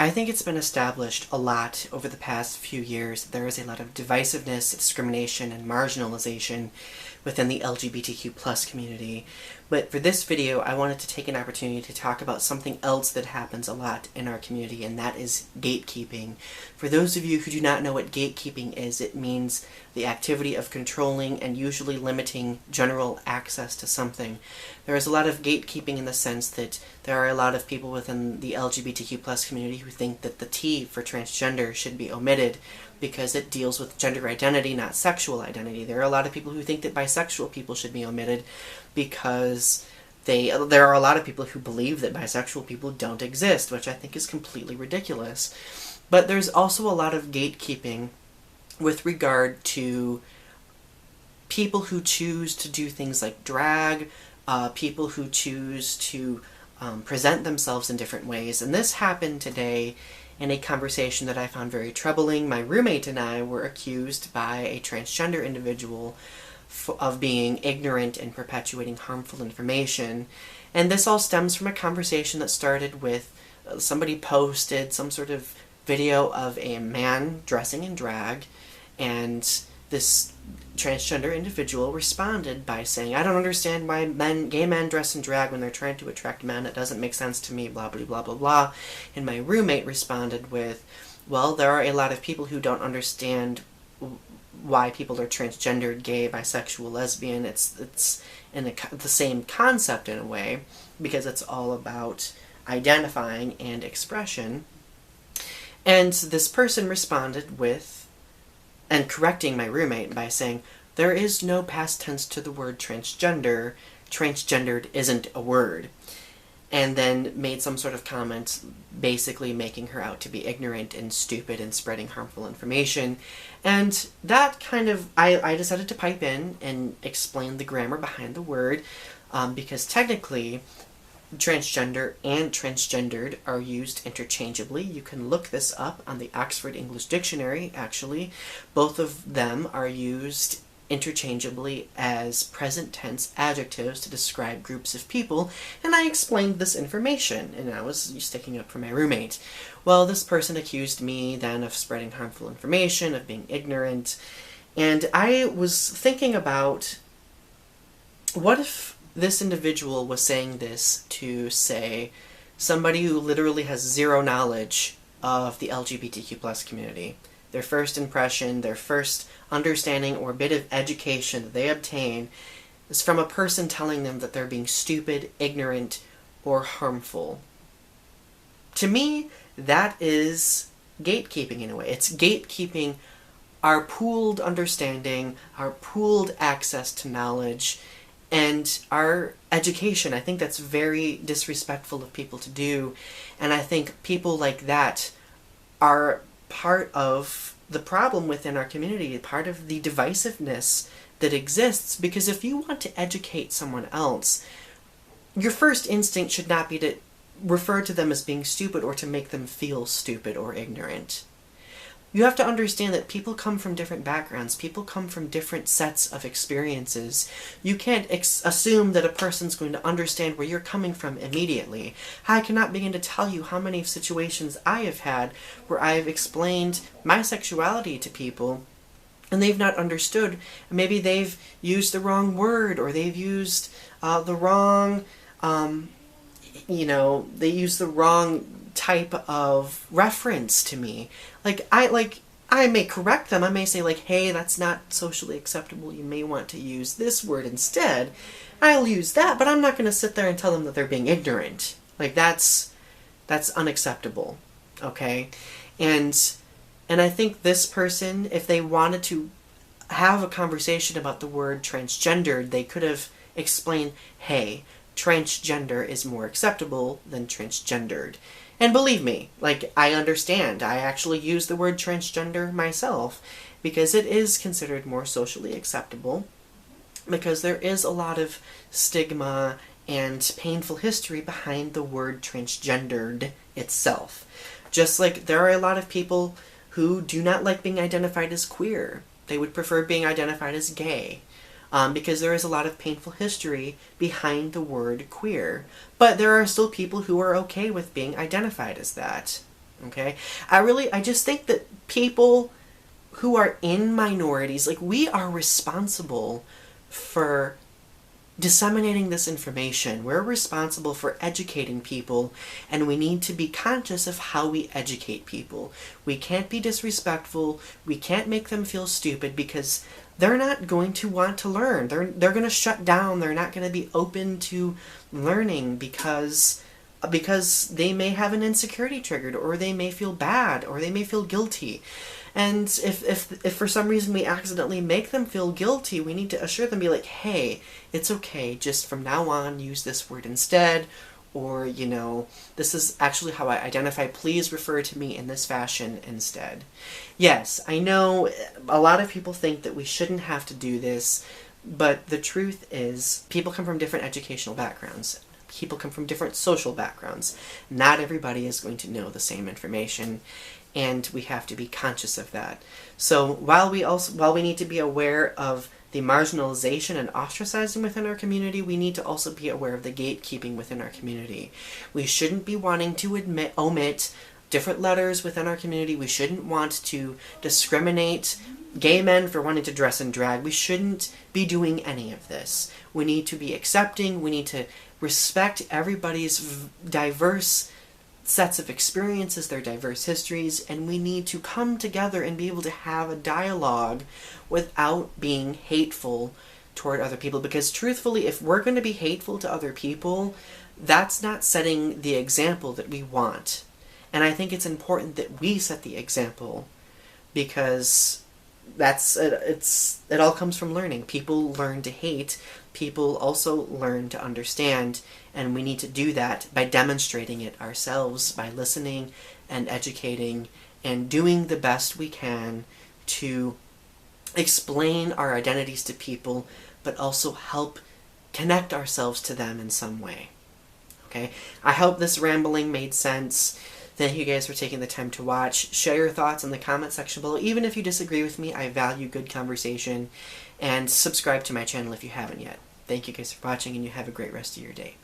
I think it's been established a lot over the past few years that there is a lot of divisiveness, discrimination, and marginalization within the LGBTQ plus community. But for this video, I wanted to take an opportunity to talk about something else that happens a lot in our community, and that is gatekeeping. For those of you who do not know what gatekeeping is, it means the activity of controlling and usually limiting general access to something. There is a lot of gatekeeping in the sense that there are a lot of people within the LGBTQ plus community who think that the T for transgender should be omitted because it deals with gender identity, not sexual identity. There are a lot of people who think that bisexual people should be omitted because there are a lot of people who believe that bisexual people don't exist, which I think is completely ridiculous. But there's also a lot of gatekeeping with regard to people who choose to do things like drag, people who choose to present themselves in different ways. And this happened today in a conversation that I found very troubling. My roommate and I were accused by a transgender individual of being ignorant and perpetuating harmful information. And this all stems from a conversation that started with somebody posted some sort of video of a man dressing in drag, and this transgender individual responded by saying, "I don't understand why gay men dress in drag when they're trying to attract men. It doesn't make sense to me, blah, blah, blah, blah, blah." And my roommate responded with, "Well, there are a lot of people who don't understand why people are transgendered, gay, bisexual, lesbian. It's in the same concept in a way, because it's all about identifying and expression." And this person responded with, and correcting my roommate by saying, "There is no past tense to the word transgender. Transgendered isn't a word." And then made some sort of comment basically making her out to be ignorant and stupid and spreading harmful information. And that kind of, I decided to pipe in and explain the grammar behind the word, because technically transgender and transgendered are used interchangeably. You can look this up on the Oxford English Dictionary, actually. Both of them are used interchangeably as present tense adjectives to describe groups of people, and I explained this information, and I was sticking up for my roommate. Well, this person accused me then of spreading harmful information, of being ignorant, and I was thinking about, what if this individual was saying this to, say, somebody who literally has zero knowledge of the LGBTQ plus community? Their first impression, their first understanding or bit of education that they obtain is from a person telling them that they're being stupid, ignorant, or harmful. To me, that is gatekeeping in a way. It's gatekeeping our pooled understanding, our pooled access to knowledge, and our education. I think that's very disrespectful of people to do, and I think people like that are part of the problem within our community, part of the divisiveness that exists, because if you want to educate someone else, your first instinct should not be to refer to them as being stupid or to make them feel stupid or ignorant. You have to understand that people come from different backgrounds, people come from different sets of experiences. You can't assume that a person's going to understand where you're coming from immediately. I cannot begin to tell you how many situations I have had where I've explained my sexuality to people and they've not understood. Maybe they've used the wrong word, or they've used the wrong, they use the wrong type of reference to me. I may correct them. I may say, like, "Hey, that's not socially acceptable. You may want to use this word instead." I'll use that, but I'm not going to sit there and tell them that they're being ignorant. Like, that's unacceptable. Okay? And I think this person, if they wanted to have a conversation about the word transgendered, they could have explained, "Hey, transgender is more acceptable than transgendered." And believe me, I understand. I actually use the word transgender myself because it is considered more socially acceptable, because there is a lot of stigma and painful history behind the word transgendered itself. Just like there are a lot of people who do not like being identified as queer. They would prefer being identified as gay. Because there is a lot of painful history behind the word queer. But there are still people who are okay with being identified as that. Okay? I just think that people who are in minorities, like, we are responsible for disseminating this information. We're responsible for educating people, and we need to be conscious of how we educate people. We can't be disrespectful. We can't make them feel stupid, because they're not going to want to learn. They're going to shut down. They're not going to be open to learning because they may have an insecurity triggered, or they may feel bad, or they may feel guilty. And if for some reason we accidentally make them feel guilty, we need to assure them, be like, hey, it's okay, just from now on use this word instead, or, you know, this is actually how I identify, please refer to me in this fashion instead. Yes, I know a lot of people think that we shouldn't have to do this, but the truth is, people come from different educational backgrounds. People come from different social backgrounds. Not everybody is going to know the same information, and we have to be conscious of that. So while we need to be aware of the marginalization and ostracizing within our community, we need to also be aware of the gatekeeping within our community. We shouldn't be wanting to omit different letters within our community. We shouldn't want to discriminate gay men for wanting to dress in drag. We shouldn't be doing any of this. We need to be accepting. We need to respect everybody's diverse sets of experiences, their diverse histories, and we need to come together and be able to have a dialogue without being hateful toward other people. Because truthfully, if we're going to be hateful to other people, that's not setting the example that we want. And I think it's important that we set the example, because it all comes from learning. People learn to hate. People also learn to understand, and we need to do that by demonstrating it ourselves, by listening and educating and doing the best we can to explain our identities to people, but also help connect ourselves to them in some way. Okay? I hope this rambling made sense. Thank you guys for taking the time to watch. Share your thoughts in the comment section below. Even if you disagree with me, I value good conversation. And subscribe to my channel if you haven't yet. Thank you guys for watching, and you have a great rest of your day.